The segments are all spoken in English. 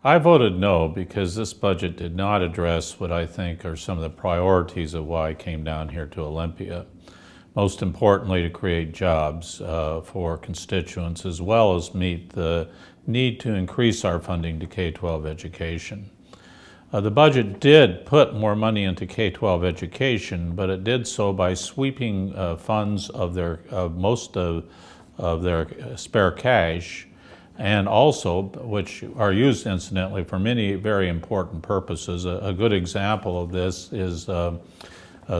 I voted no because this budget did not address what I think are some of the priorities of why I came down here to Olympia. Most importantly, to create jobs for constituents, as well as meet the need to increase our funding to K-12 education. The budget did put more money into K-12 education, but it did so by sweeping funds of most of their spare cash, and also, which are used incidentally for many very important purposes. A good example of this is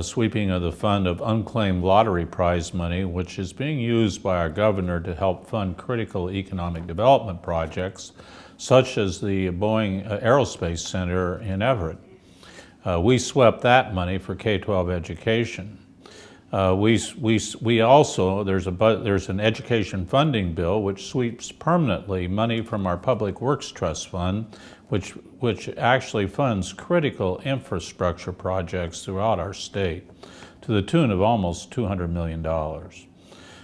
sweeping of the fund of unclaimed lottery prize money, which is being used by our governor to help fund critical economic development projects, such as the Boeing Aerospace Center in Everett. We swept that money for K-12 education. We also, there's an education funding bill which sweeps permanently money from our Public Works Trust Fund, which actually funds critical infrastructure projects throughout our state to the tune of almost $200 million.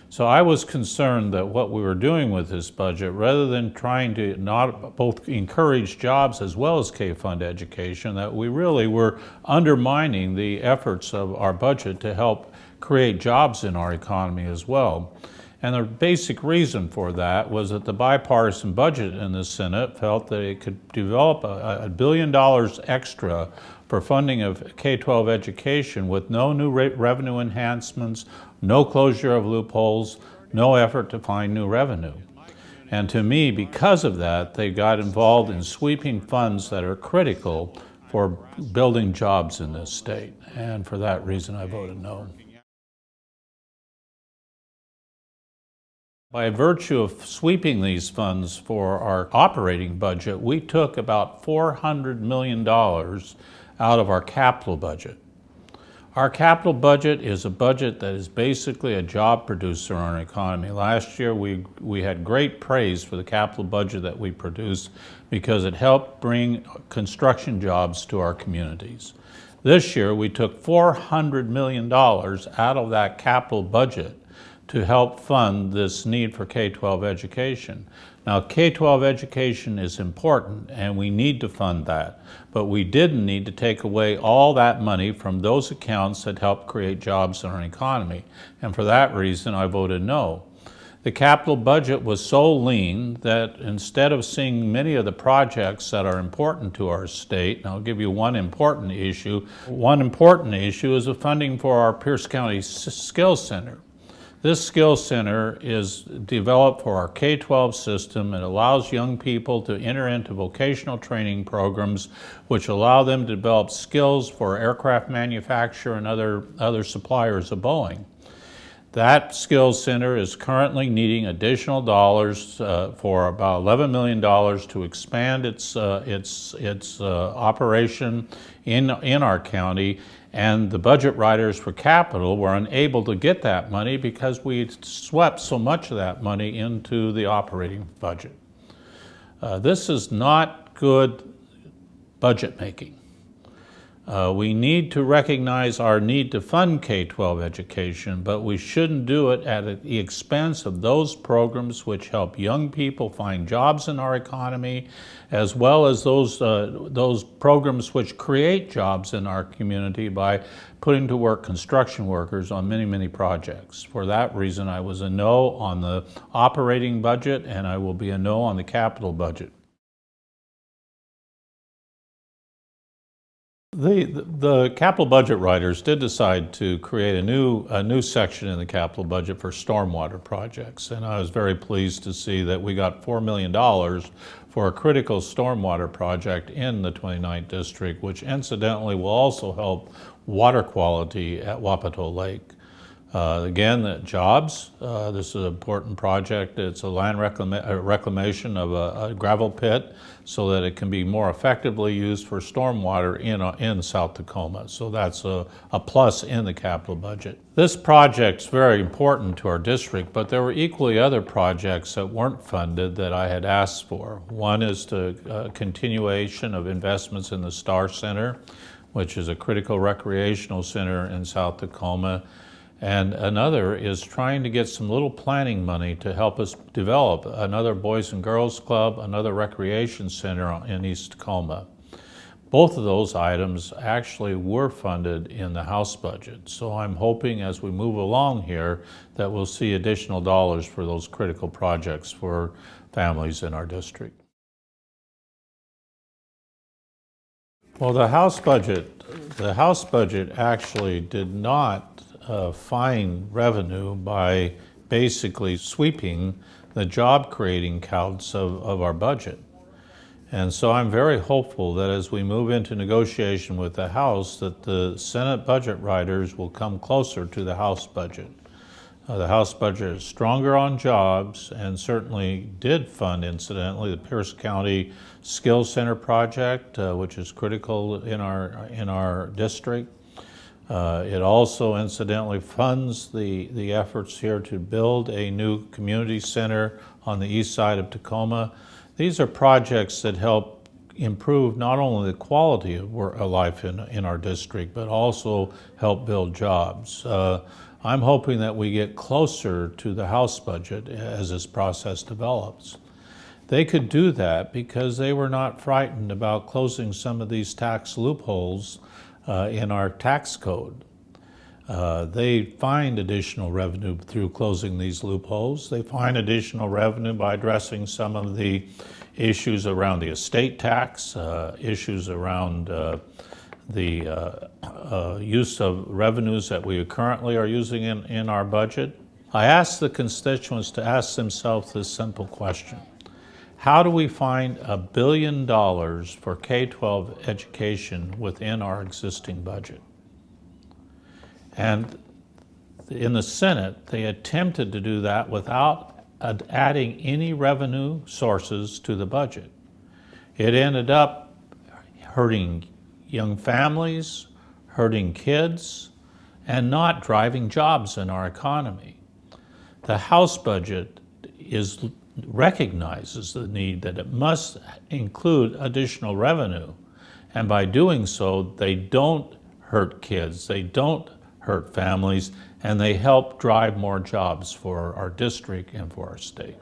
So I was concerned that what we were doing with this budget, rather than trying to not both encourage jobs as well as K-Fund education, that we really were undermining the efforts of our budget to help create jobs in our economy as well. And the basic reason for that was that the bipartisan budget in the Senate felt that it could develop $1 billion extra for funding of K-12 education with no new revenue enhancements, no closure of loopholes, no effort to find new revenue. And to me, because of that, they got involved in sweeping funds that are critical for building jobs in this state. And for that reason, I voted no. By virtue of sweeping these funds for our operating budget, we took about $400 million out of our capital budget. Our capital budget is a budget that is basically a job producer in our economy. Last year, we had great praise for the capital budget that we produced because it helped bring construction jobs to our communities. This year, we took $400 million out of that capital budget to help fund this need for K-12 education. Now, K-12 education is important and we need to fund that, but we didn't need to take away all that money from those accounts that help create jobs in our economy. And for that reason, I voted no. The capital budget was so lean that instead of seeing many of the projects that are important to our state, and I'll give you one important issue is the funding for our Pierce County Skills Center. This Skills Center is developed for our K-12 system. It allows young people to enter into vocational training programs which allow them to develop skills for aircraft manufacture and other suppliers of Boeing. That Skills Center is currently needing additional dollars for about $11 million to expand its operation in our county, and the budget writers for capital were unable to get that money because we swept so much of that money into the operating budget. This is not good budget making. We need to recognize our need to fund K-12 education, but we shouldn't do it at the expense of those programs which help young people find jobs in our economy, as well as those programs which create jobs in our community by putting to work construction workers on many, many projects. For that reason, I was a no on the operating budget, and I will be a no on the capital budget. The capital budget writers did decide to create a new section in the capital budget for stormwater projects, and I was very pleased to see that we got $4 million for a critical stormwater project in the 29th district, which incidentally will also help water quality at Wapato Lake. Again, jobs. This is an important project. It's a land reclamation of a gravel pit so that it can be more effectively used for stormwater in South Tacoma. So that's a plus in the capital budget. This project's very important to our district, but there were equally other projects that weren't funded that I had asked for. One is the continuation of investments in the Star Center, which is a critical recreational center in South Tacoma. And another is trying to get some little planning money to help us develop another Boys and Girls Club, another recreation center in East Tacoma. Both of those items actually were funded in the House budget. So I'm hoping as we move along here that we'll see additional dollars for those critical projects for families in our district. Well, the House budget actually did not find revenue by basically sweeping the job-creating counts of our budget. And so I'm very hopeful that as we move into negotiation with the House, that the Senate budget writers will come closer to the House budget. The House budget is stronger on jobs and certainly did fund, incidentally, the Pierce County Skills Center project, which is critical in our district. It also incidentally funds the efforts here to build a new community center on the east side of Tacoma. These are projects that help improve not only the quality of life in our district, but also help build jobs. I'm hoping that we get closer to the House budget as this process develops. They could do that because they were not frightened about closing some of these tax loopholes in our tax code. They find additional revenue through closing these loopholes. They find additional revenue by addressing some of the issues around the estate tax, issues around the use of revenues that we currently are using in our budget. I asked the constituents to ask themselves this simple question. How do we find $1 billion for K-12 education within our existing budget? And in the Senate, they attempted to do that without adding any revenue sources to the budget. It ended up hurting young families, hurting kids, and not driving jobs in our economy. The House budget recognizes the need that it must include additional revenue. And by doing so, they don't hurt kids, they don't hurt families, and they help drive more jobs for our district and for our state.